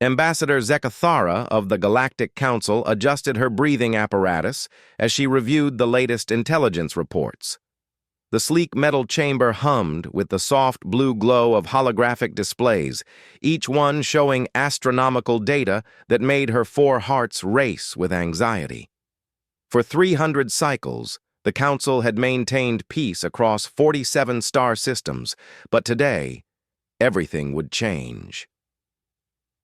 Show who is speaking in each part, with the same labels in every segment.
Speaker 1: Ambassador Zekathara of the Galactic Council adjusted her breathing apparatus as she reviewed the latest intelligence reports. The sleek metal chamber hummed with the soft blue glow of holographic displays, each one showing astronomical data that made her four hearts race with anxiety. For 300 cycles, the Council had maintained peace across 47 star systems, but today, everything would change.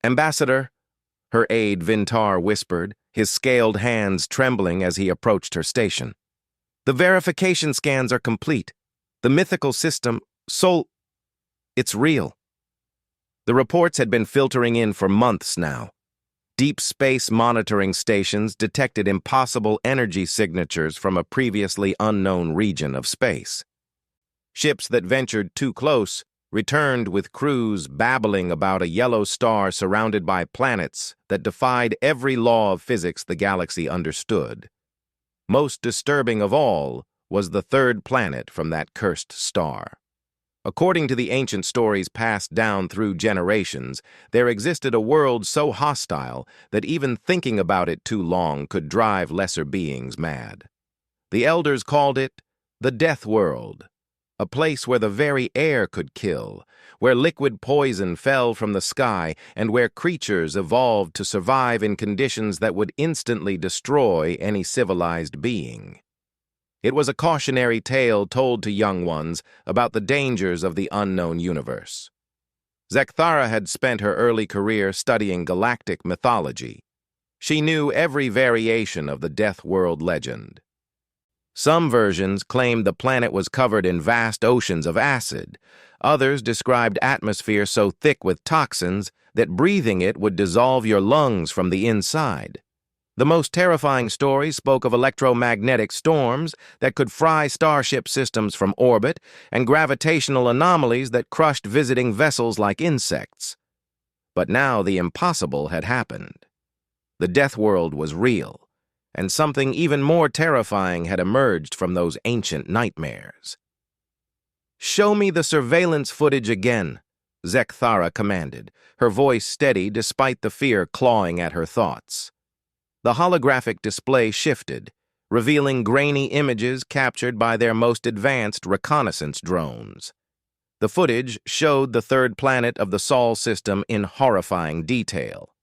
Speaker 1: "Ambassador," her aide Vintar whispered, his scaled hands trembling as he approached her station. "The verification scans are complete. The mythical system, it's real." The reports had been filtering in for months now. Deep space monitoring stations detected impossible energy signatures from a previously unknown region of space. Ships that ventured too close returned with crews babbling about a yellow star surrounded by planets that defied every law of physics the galaxy understood. Most disturbing of all was the third planet from that cursed star. According to the ancient stories passed down through generations, there existed a world so hostile that even thinking about it too long could drive lesser beings mad. The elders called it the Deathworld, a place where the very air could kill, where liquid poison fell from the sky, and where creatures evolved to survive in conditions that would instantly destroy any civilized being. It was a cautionary tale told to young ones about the dangers of the unknown universe. Zekathara had spent her early career studying galactic mythology. She knew every variation of the Deathworld legend. Some versions claimed the planet was covered in vast oceans of acid. Others described atmosphere so thick with toxins that breathing it would dissolve your lungs from the inside. The most terrifying stories spoke of electromagnetic storms that could fry starship systems from orbit and gravitational anomalies that crushed visiting vessels like insects. But now the impossible had happened. The Deathworld was real, and something even more terrifying had emerged from those ancient nightmares. "Show me the surveillance footage again," Zekathara commanded, her voice steady despite the fear clawing at her thoughts. The holographic display shifted, revealing grainy images captured by their most advanced reconnaissance drones. The footage showed the third planet of the Sol system in horrifying detail.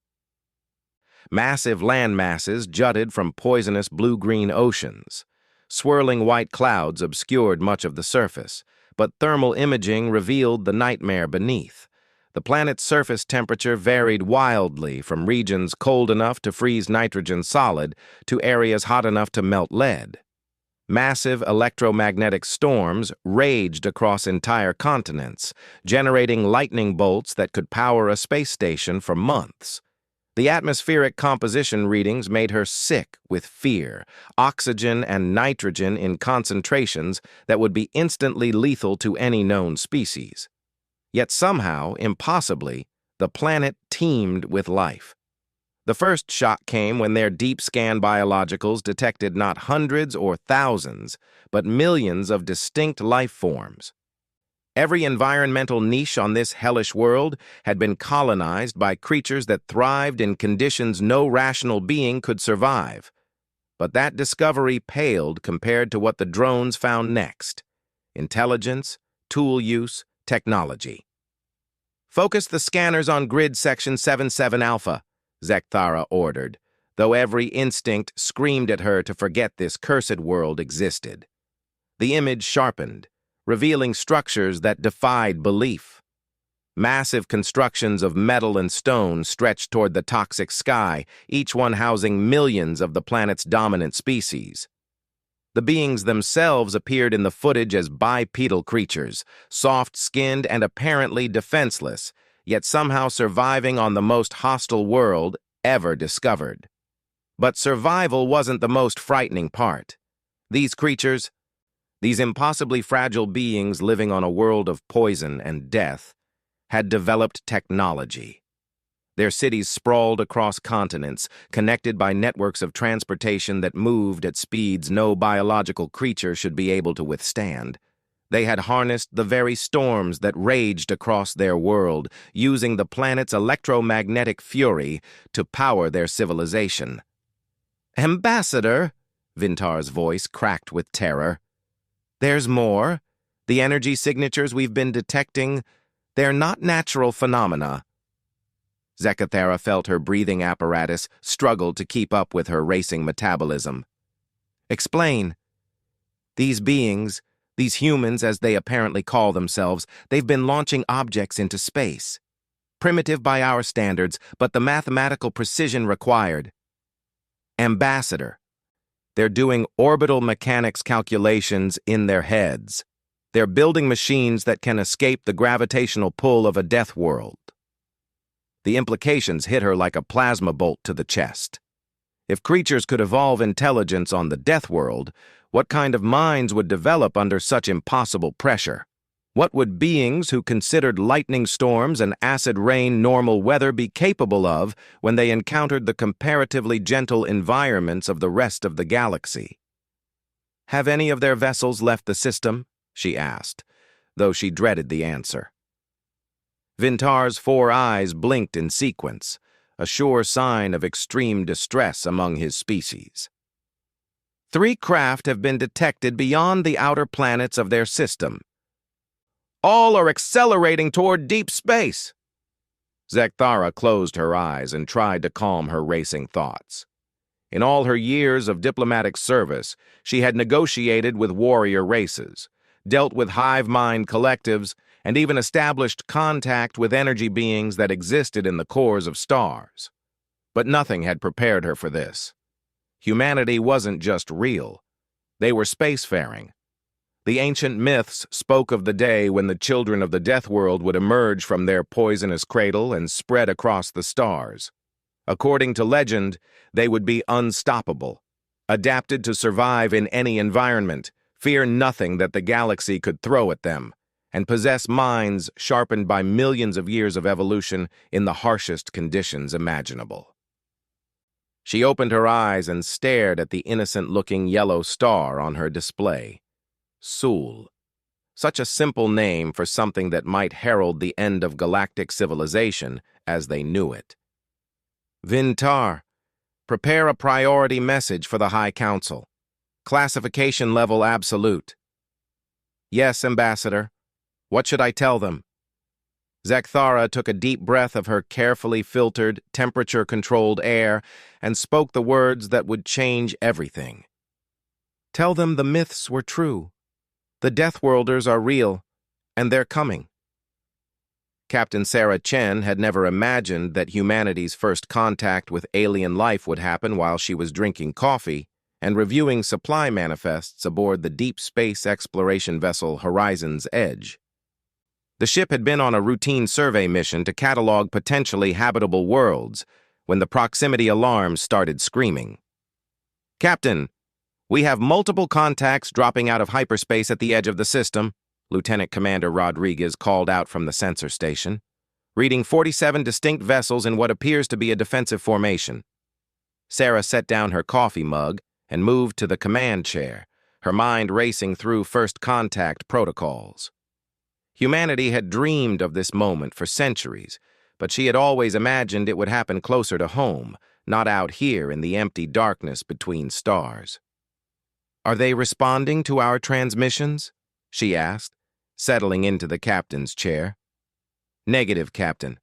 Speaker 1: Massive land masses jutted from poisonous blue-green oceans. Swirling white clouds obscured much of the surface, but thermal imaging revealed the nightmare beneath. The planet's surface temperature varied wildly from regions cold enough to freeze nitrogen solid to areas hot enough to melt lead. Massive electromagnetic storms raged across entire continents, generating lightning bolts that could power a space station for months. The atmospheric composition readings made her sick with fear, oxygen and nitrogen in concentrations that would be instantly lethal to any known species. Yet somehow, impossibly, the planet teemed with life. The first shock came when their deep-scan biologicals detected not hundreds or thousands, but millions of distinct life forms. Every environmental niche on this hellish world had been colonized by creatures that thrived in conditions no rational being could survive. But that discovery paled compared to what the drones found next: intelligence, tool use, technology. "Focus the scanners on grid section 77 Alpha, Zekathara ordered, though every instinct screamed at her to forget this cursed world existed. The image sharpened, revealing structures that defied belief. Massive constructions of metal and stone stretched toward the toxic sky, each one housing millions of the planet's dominant species. The beings themselves appeared in the footage as bipedal creatures, soft-skinned and apparently defenseless, yet somehow surviving on the most hostile world ever discovered. But survival wasn't the most frightening part. These creatures, these impossibly fragile beings living on a world of poison and death, had developed technology. Their cities sprawled across continents, connected by networks of transportation that moved at speeds no biological creature should be able to withstand. They had harnessed the very storms that raged across their world, using the planet's electromagnetic fury to power their civilization. "Ambassador," Vintar's voice cracked with terror. "There's more. The energy signatures we've been detecting, they're not natural phenomena." Zekathara felt her breathing apparatus struggle to keep up with her racing metabolism. "Explain." "These beings, these humans as they apparently call themselves, they've been launching objects into space. Primitive by our standards, but the mathematical precision required." "Ambassador, they're doing orbital mechanics calculations in their heads. They're building machines that can escape the gravitational pull of a Deathworld." The implications hit her like a plasma bolt to the chest. If creatures could evolve intelligence on the Deathworld, what kind of minds would develop under such impossible pressure? What would beings who considered lightning storms and acid rain normal weather be capable of when they encountered the comparatively gentle environments of the rest of the galaxy? "Have any of their vessels left the system?" she asked, though she dreaded the answer. Vintar's 4 eyes blinked in sequence, a sure sign of extreme distress among his species. "3 craft have been detected beyond the outer planets of their system. All are accelerating toward deep space." Zekathara closed her eyes and tried to calm her racing thoughts. In all her years of diplomatic service, she had negotiated with warrior races, dealt with hive-mind collectives, and even established contact with energy beings that existed in the cores of stars. But nothing had prepared her for this. Humanity wasn't just real. They were spacefaring. The ancient myths spoke of the day when the children of the Deathworld would emerge from their poisonous cradle and spread across the stars. According to legend, they would be unstoppable, adapted to survive in any environment, fear nothing that the galaxy could throw at them, and possess minds sharpened by millions of years of evolution in the harshest conditions imaginable. She opened her eyes and stared at the innocent-looking yellow star on her display. Sul. Such a simple name for something that might herald the end of galactic civilization as they knew it. "Vintar, prepare a priority message for the High Council. Classification level absolute." "Yes, Ambassador. What should I tell them?" Zekathara took a deep breath of her carefully filtered, temperature-controlled air and spoke the words that would change everything. "Tell them the myths were true. The Deathworlders are real, and they're coming." Captain Sarah Chen had never imagined that humanity's first contact with alien life would happen while she was drinking coffee and reviewing supply manifests aboard the deep space exploration vessel Horizon's Edge. The ship had been on a routine survey mission to catalog potentially habitable worlds when the proximity alarms started screaming. "Captain, we have multiple contacts dropping out of hyperspace at the edge of the system," Lieutenant Commander Rodriguez called out from the sensor station, reading 47 distinct vessels in what appears to be a defensive formation. Sarah set down her coffee mug and moved to the command chair, her mind racing through first contact protocols. Humanity had dreamed of this moment for centuries, but she had always imagined it would happen closer to home, not out here in the empty darkness between stars. "Are they responding to our transmissions?" she asked, settling into the captain's chair. "Negative, Captain,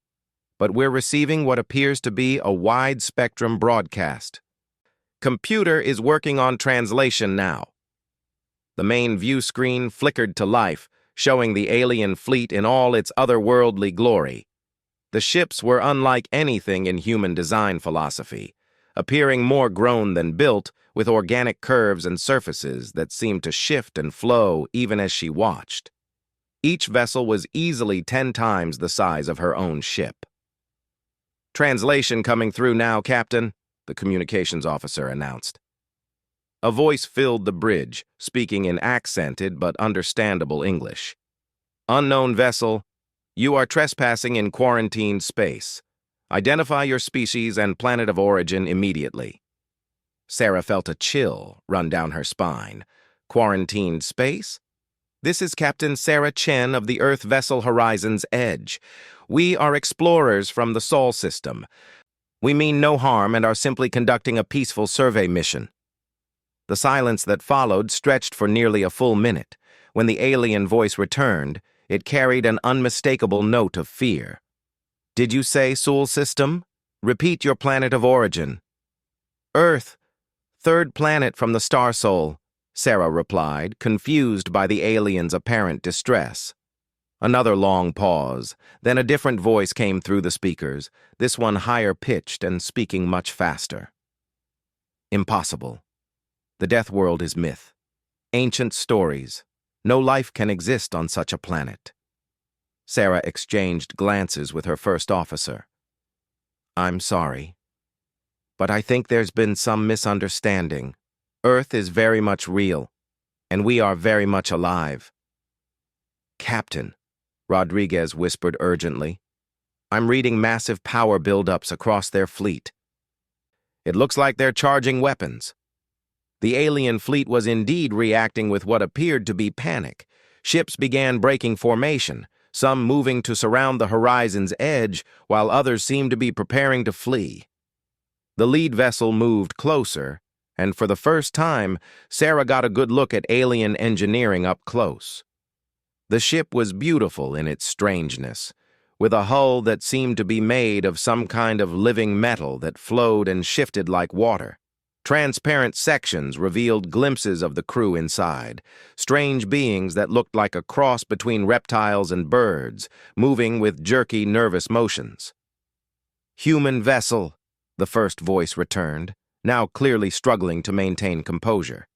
Speaker 1: but we're receiving what appears to be a wide-spectrum broadcast. Computer is working on translation now." The main view screen flickered to life, showing the alien fleet in all its otherworldly glory. The ships were unlike anything in human design philosophy, appearing more grown than built, with organic curves and surfaces that seemed to shift and flow even as she watched. Each vessel was easily 10 times the size of her own ship. "Translation coming through now, Captain," the communications officer announced. A voice filled the bridge, speaking in accented but understandable English. "Unknown vessel, you are trespassing in quarantined space. Identify your species and planet of origin immediately." Sarah felt a chill run down her spine. Quarantined space? This is Captain Sarah Chen of the Earth vessel Horizon's Edge. We are explorers from the Sol system. We mean no harm and are simply conducting a peaceful survey mission." The silence that followed stretched for nearly a full minute. When the alien voice returned, it carried an unmistakable note of fear. "Did you say Sol system? Repeat your planet of origin." "Earth, third planet from the star Sol," Sarah replied, confused by the alien's apparent distress. Another long pause, then a different voice came through the speakers, this one higher-pitched and speaking much faster. "Impossible. The Deathworld is myth. Ancient stories. No life can exist on such a planet." Sarah exchanged glances with her first officer. "I'm sorry, but I think there's been some misunderstanding. Earth is very much real, and we are very much alive." "Captain," Rodriguez whispered urgently, "I'm reading massive power buildups across their fleet. It looks like they're charging weapons." The alien fleet was indeed reacting with what appeared to be panic. Ships began breaking formation, some moving to surround the horizon's edge, while others seemed to be preparing to flee. The lead vessel moved closer, and for the first time, Sarah got a good look at alien engineering up close. The ship was beautiful in its strangeness, with a hull that seemed to be made of some kind of living metal that flowed and shifted like water. Transparent sections revealed glimpses of the crew inside, strange beings that looked like a cross between reptiles and birds, moving with jerky, nervous motions. "Human vessel," the first voice returned, now clearly struggling to maintain composure.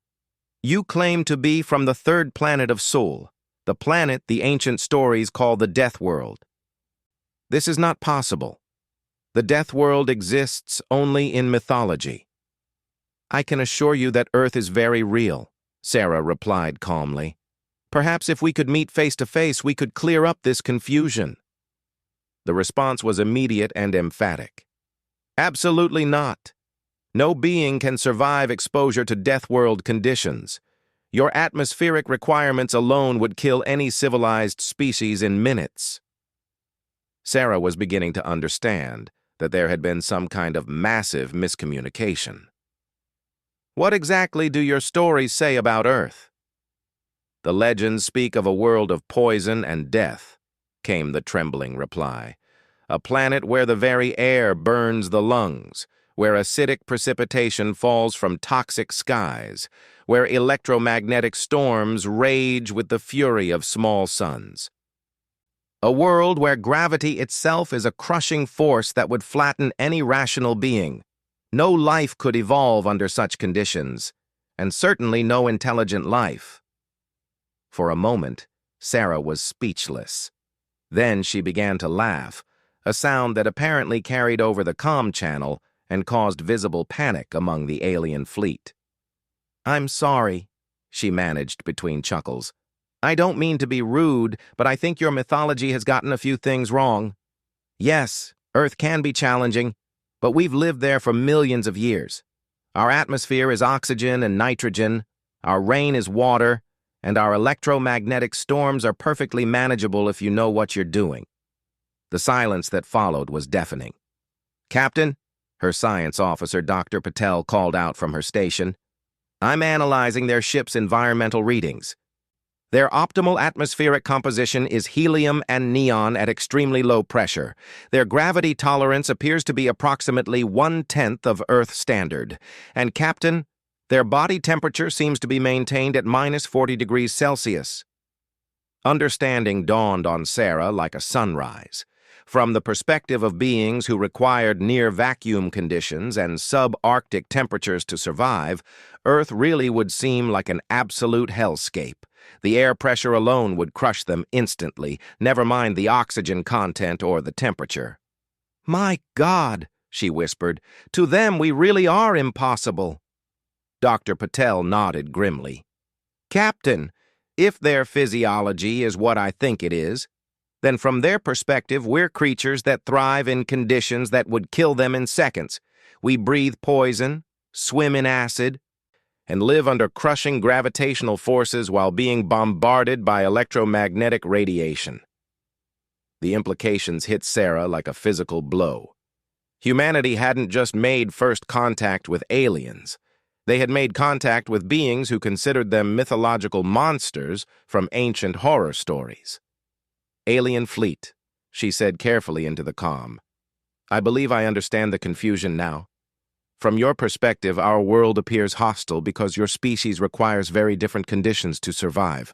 Speaker 1: "You claim to be from the third planet of Sol, the planet the ancient stories call the Deathworld. This is not possible. The Deathworld exists only in mythology." "I can assure you that Earth is very real," Sarah replied calmly. "Perhaps if we could meet face to face, we could clear up this confusion." The response was immediate and emphatic. "Absolutely not. No being can survive exposure to Deathworld conditions. Your atmospheric requirements alone would kill any civilized species in minutes." Sarah was beginning to understand that there had been some kind of massive miscommunication. "What exactly do your stories say about Earth?" "The legends speak of a world of poison and death," came the trembling reply. "A planet where the very air burns the lungs, where acidic precipitation falls from toxic skies, where electromagnetic storms rage with the fury of small suns. A world where gravity itself is a crushing force that would flatten any rational being. No life could evolve under such conditions, and certainly no intelligent life." For a moment, Sarah was speechless. Then she began to laugh, a sound that apparently carried over the comm channel and caused visible panic among the alien fleet. "I'm sorry," she managed between chuckles. "I don't mean to be rude, but I think your mythology has gotten a few things wrong. Yes, Earth can be challenging, but we've lived there for millions of years. Our atmosphere is oxygen and nitrogen, our rain is water, and our electromagnetic storms are perfectly manageable if you know what you're doing." The silence that followed was deafening. "Captain," her science officer, Dr. Patel, called out from her station, "I'm analyzing their ship's environmental readings. Their optimal atmospheric composition is helium and neon at extremely low pressure. Their gravity tolerance appears to be approximately 1/10 of Earth standard. And, Captain, their body temperature seems to be maintained at -40 degrees Celsius." Understanding dawned on Sarah like a sunrise. From the perspective of beings who required near-vacuum conditions and sub-Arctic temperatures to survive, Earth really would seem like an absolute hellscape. The air pressure alone would crush them instantly, never mind the oxygen content or the temperature. "My God," she whispered, "to them we really are impossible." Dr. Patel nodded grimly. "Captain, if their physiology is what I think it is, then from their perspective we're creatures that thrive in conditions that would kill them in seconds. We breathe poison, swim in acid, and live under crushing gravitational forces while being bombarded by electromagnetic radiation. The implications hit Sarah like a physical blow. Humanity hadn't just made first contact with aliens. They had made contact with beings who considered them mythological monsters from ancient horror stories. "Alien fleet," she said carefully into the comm. "I believe I understand the confusion now. From your perspective, our world appears hostile because your species requires very different conditions to survive.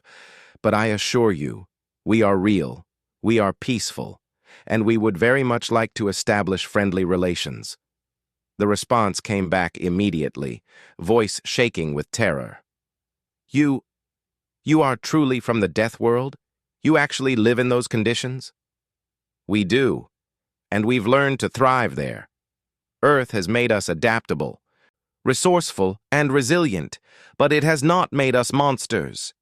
Speaker 1: But I assure you, we are real, we are peaceful, and we would very much like to establish friendly relations." The response came back immediately, voice shaking with terror. You are truly from the Deathworld? You actually live in those conditions?" "We do, and we've learned to thrive there. Earth has made us adaptable, resourceful, and resilient, but it has not made us monsters."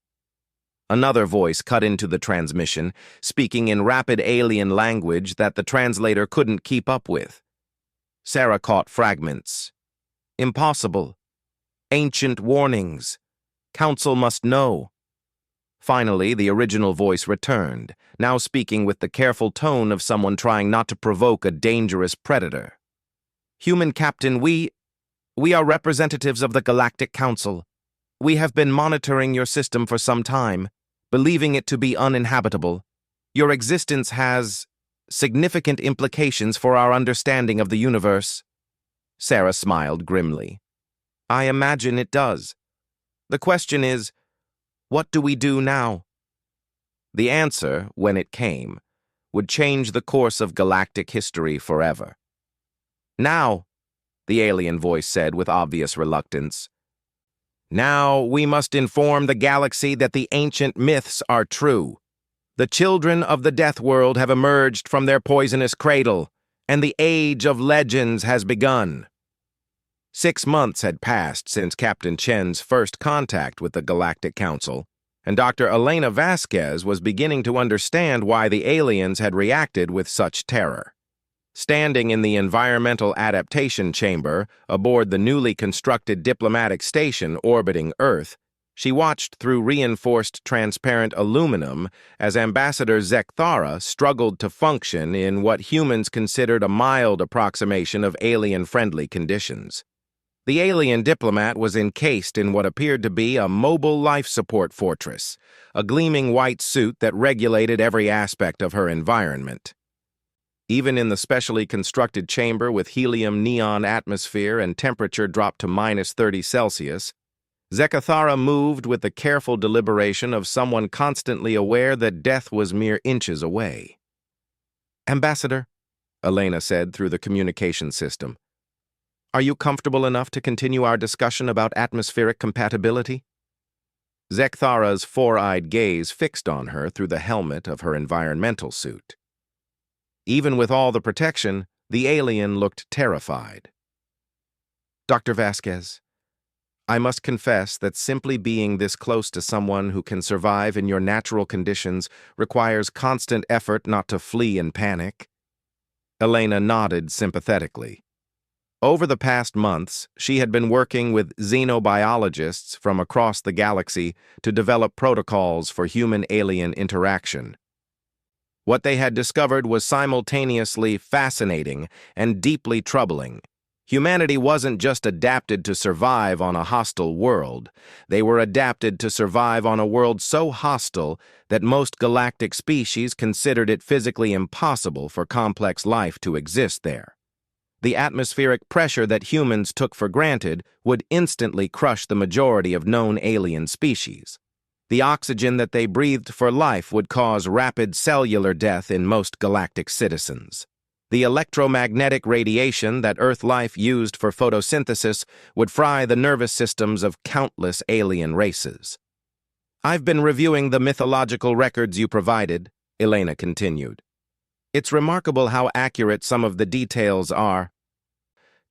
Speaker 1: Another voice cut into the transmission, speaking in rapid alien language that the translator couldn't keep up with. Sarah caught fragments. "Impossible. Ancient warnings. Council must know." Finally, the original voice returned, now speaking with the careful tone of someone trying not to provoke a dangerous predator. "Human Captain, we are representatives of the Galactic Council. We have been monitoring your system for some time, believing it to be uninhabitable. Your existence has significant implications for our understanding of the universe." Sarah smiled grimly. "I imagine it does. The question is, what do we do now?" The answer, when it came, would change the course of galactic history forever. "Now," the alien voice said with obvious reluctance, "now we must inform the galaxy that the ancient myths are true. The children of the Deathworld have emerged from their poisonous cradle, and the age of legends has begun." 6 months had passed since Captain Chen's first contact with the Galactic Council, and Dr. Elena Vasquez was beginning to understand why the aliens had reacted with such terror. Standing in the environmental adaptation chamber aboard the newly constructed diplomatic station orbiting Earth, she watched through reinforced transparent aluminum as Ambassador Zekthara struggled to function in what humans considered a mild approximation of alien-friendly conditions. The alien diplomat was encased in what appeared to be a mobile life support fortress, a gleaming white suit that regulated every aspect of her environment. Even in the specially constructed chamber with helium-neon atmosphere and temperature dropped to -30 Celsius, Zekthara moved with the careful deliberation of someone constantly aware that death was mere inches away. "Ambassador," Elena said through the communication system, "are you comfortable enough to continue our discussion about atmospheric compatibility?" Zekthara's four-eyed gaze fixed on her through the helmet of her environmental suit. Even with all the protection, the alien looked terrified. "Dr. Vasquez, I must confess that simply being this close to someone who can survive in your natural conditions requires constant effort not to flee in panic." Elena nodded sympathetically. Over the past months, she had been working with xenobiologists from across the galaxy to develop protocols for human-alien interaction. What they had discovered was simultaneously fascinating and deeply troubling. Humanity wasn't just adapted to survive on a hostile world. They were adapted to survive on a world so hostile that most galactic species considered it physically impossible for complex life to exist there. The atmospheric pressure that humans took for granted would instantly crush the majority of known alien species. The oxygen that they breathed for life would cause rapid cellular death in most galactic citizens. The electromagnetic radiation that Earth life used for photosynthesis would fry the nervous systems of countless alien races. "I've been reviewing the mythological records you provided," Elena continued. "It's remarkable how accurate some of the details are,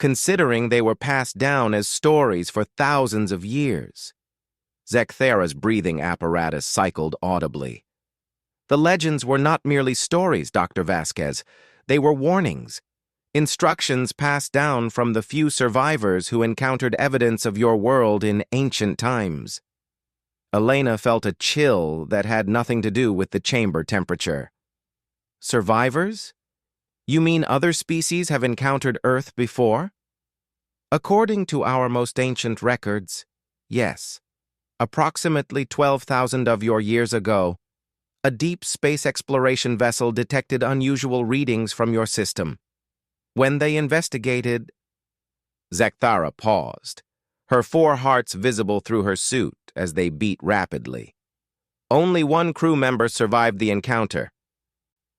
Speaker 1: considering they were passed down as stories for thousands of years." Zekthara's breathing apparatus cycled audibly. "The legends were not merely stories, Dr. Vasquez. They were warnings. Instructions passed down from the few survivors who encountered evidence of your world in ancient times. Elena felt a chill that had nothing to do with the chamber temperature. Survivors? You mean other species have encountered Earth before? According to our most ancient records, yes. Approximately 12,000 of your years ago, a deep space exploration vessel detected unusual readings from your system. When they investigated... Zakthara paused, her 4 hearts visible through her suit as they beat rapidly. Only one crew member survived the encounter.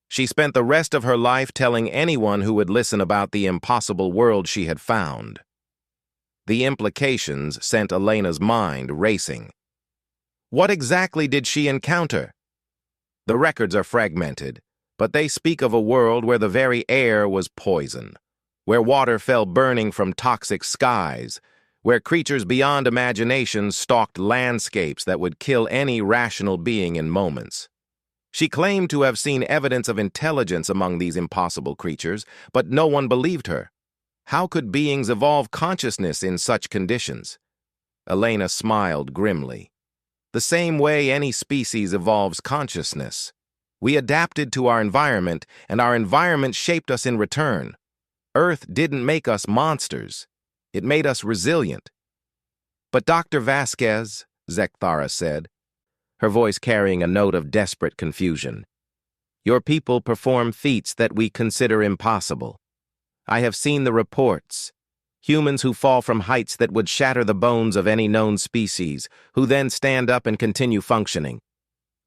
Speaker 1: She spent the rest of her life telling anyone who would listen about the impossible world she had found. The implications sent Elena's mind racing. What exactly did she encounter? The records are fragmented, but they speak of a world where the very air was poison, where water fell burning from toxic skies, where creatures beyond imagination stalked landscapes that would kill any rational being in moments. She claimed to have seen evidence of intelligence among these impossible creatures, but no one believed her. How could beings evolve consciousness in such conditions? Elena smiled grimly. The same way any species evolves consciousness. We adapted to our environment, and our environment shaped us in return. Earth didn't make us monsters. It made us resilient. But Dr. Vasquez, Zakthara said, her voice carrying a note of desperate confusion, your people perform feats that we consider impossible. I have seen the reports. Humans who fall from heights that would shatter the bones of any known species, who then stand up and continue functioning.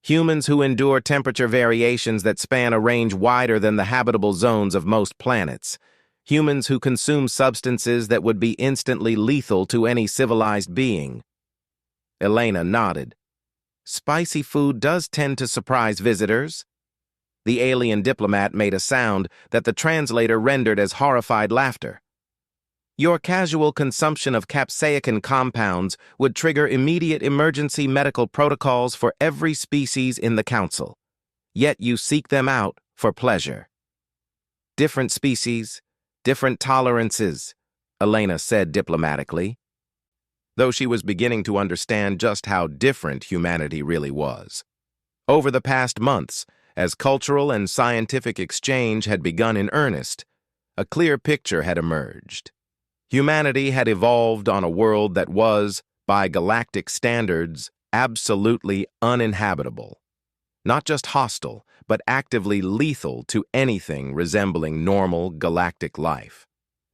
Speaker 1: Humans who endure temperature variations that span a range wider than the habitable zones of most planets. Humans who consume substances that would be instantly lethal to any civilized being. Elena nodded. Spicy food does tend to surprise visitors. The alien diplomat made a sound that the translator rendered as horrified laughter. Your casual consumption of capsaicin compounds would trigger immediate emergency medical protocols for every species in the Council. Yet you seek them out for pleasure. Different species, different tolerances, Elena said diplomatically, though she was beginning to understand just how different humanity really was. Over the past months, as cultural and scientific exchange had begun in earnest, a clear picture had emerged. Humanity had evolved on a world that was, by galactic standards, absolutely uninhabitable. Not just hostile, but actively lethal to anything resembling normal galactic life.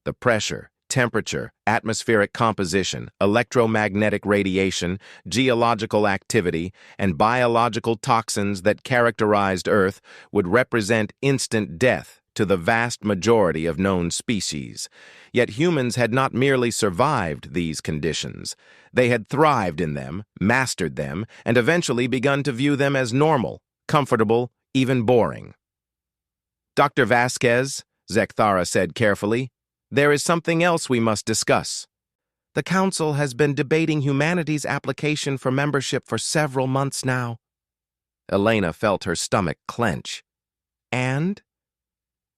Speaker 1: The pressure, temperature, atmospheric composition, electromagnetic radiation, geological activity, and biological toxins that characterized Earth would represent instant death to the vast majority of known species. Yet humans had not merely survived these conditions. They had thrived in them, mastered them, and eventually begun to view them as normal, comfortable, even boring. Dr. Vasquez, Zakthara said carefully, there is something else we must discuss. The Council has been debating humanity's application for membership for several months now. Elena felt her stomach clench. And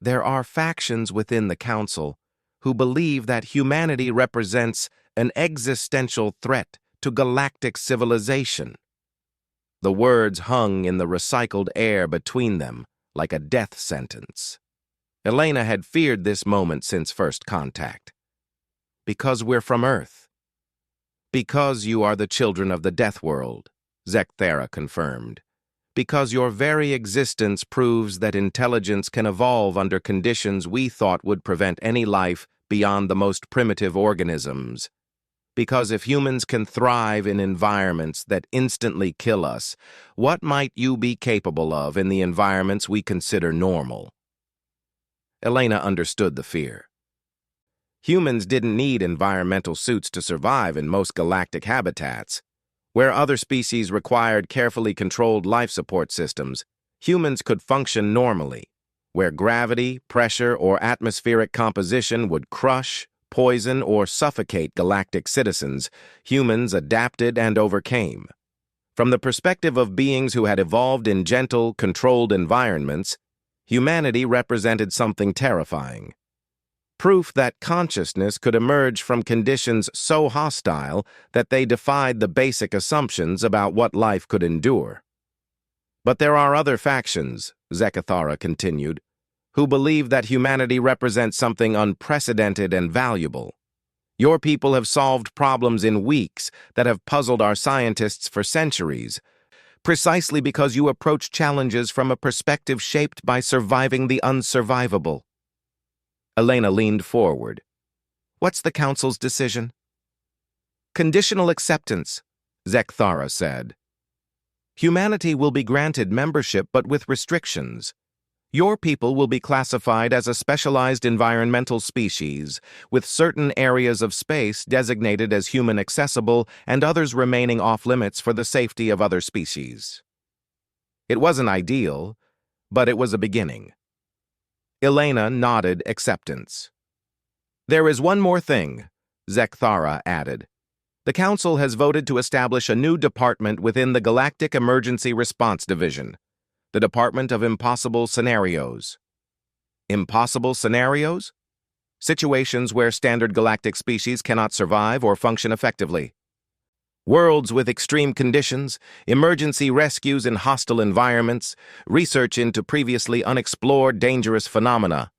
Speaker 1: there are factions within the Council who believe that humanity represents an existential threat to galactic civilization. The words hung in the recycled air between them like a death sentence. Elena had feared this moment since first contact. Because we're from Earth. Because you are the children of the Deathworld, Zakthara confirmed. Because your very existence proves that intelligence can evolve under conditions we thought would prevent any life beyond the most primitive organisms. Because if humans can thrive in environments that instantly kill us, what might you be capable of in the environments we consider normal? Elena understood the fear. Humans didn't need environmental suits to survive in most galactic habitats. Where other species required carefully controlled life support systems, humans could function normally. Where gravity, pressure, or atmospheric composition would crush, poison, or suffocate galactic citizens, humans adapted and overcame. From the perspective of beings who had evolved in gentle, controlled environments, humanity represented something terrifying. proof that consciousness could emerge from conditions so hostile that they defied the basic assumptions about what life could endure. But there are other factions, Zechithara continued, who believe that humanity represents something unprecedented and valuable. Your people have solved problems in weeks that have puzzled our scientists for centuries, precisely because you approach challenges from a perspective shaped by surviving the unsurvivable. Elena leaned forward. What's the Council's decision? Conditional acceptance, Zechithara said. Humanity will be granted membership but with restrictions. Your people will be classified as a specialized environmental species, with certain areas of space designated as human accessible and others remaining off-limits for the safety of other species. It wasn't ideal, but it was a beginning. Elena nodded acceptance. There is one more thing, Zechithara added. The Council has voted to establish a new department within the Galactic Emergency Response Division. The Department of Impossible Scenarios. Impossible scenarios? Situations where standard galactic species cannot survive or function effectively. Worlds with extreme conditions, emergency rescues in hostile environments, research into previously unexplored dangerous phenomena.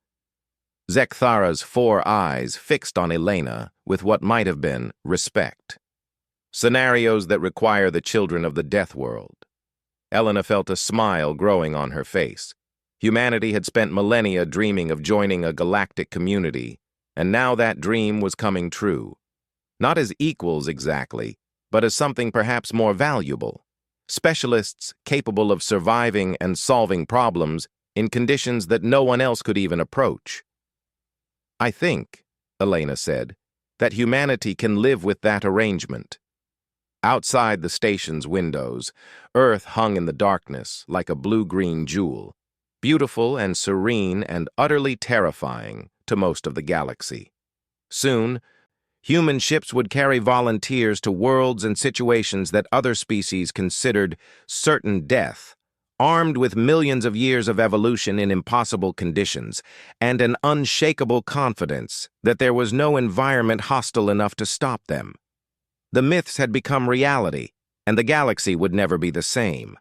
Speaker 1: Zechithara's 4 eyes fixed on Elena with what might have been respect. Scenarios that require the children of the Deathworld. Elena felt a smile growing on her face. Humanity had spent millennia dreaming of joining a galactic community, and now that dream was coming true. Not as equals exactly, but as something perhaps more valuable. Specialists capable of surviving and solving problems in conditions that no one else could even approach. I think, Elena said, that humanity can live with that arrangement. Outside the station's windows, Earth hung in the darkness like a blue-green jewel, beautiful and serene and utterly terrifying to most of the galaxy. Soon, human ships would carry volunteers to worlds and situations that other species considered certain death, armed with millions of years of evolution in impossible conditions and an unshakable confidence that there was no environment hostile enough to stop them. The myths had become reality, and the galaxy would never be the same.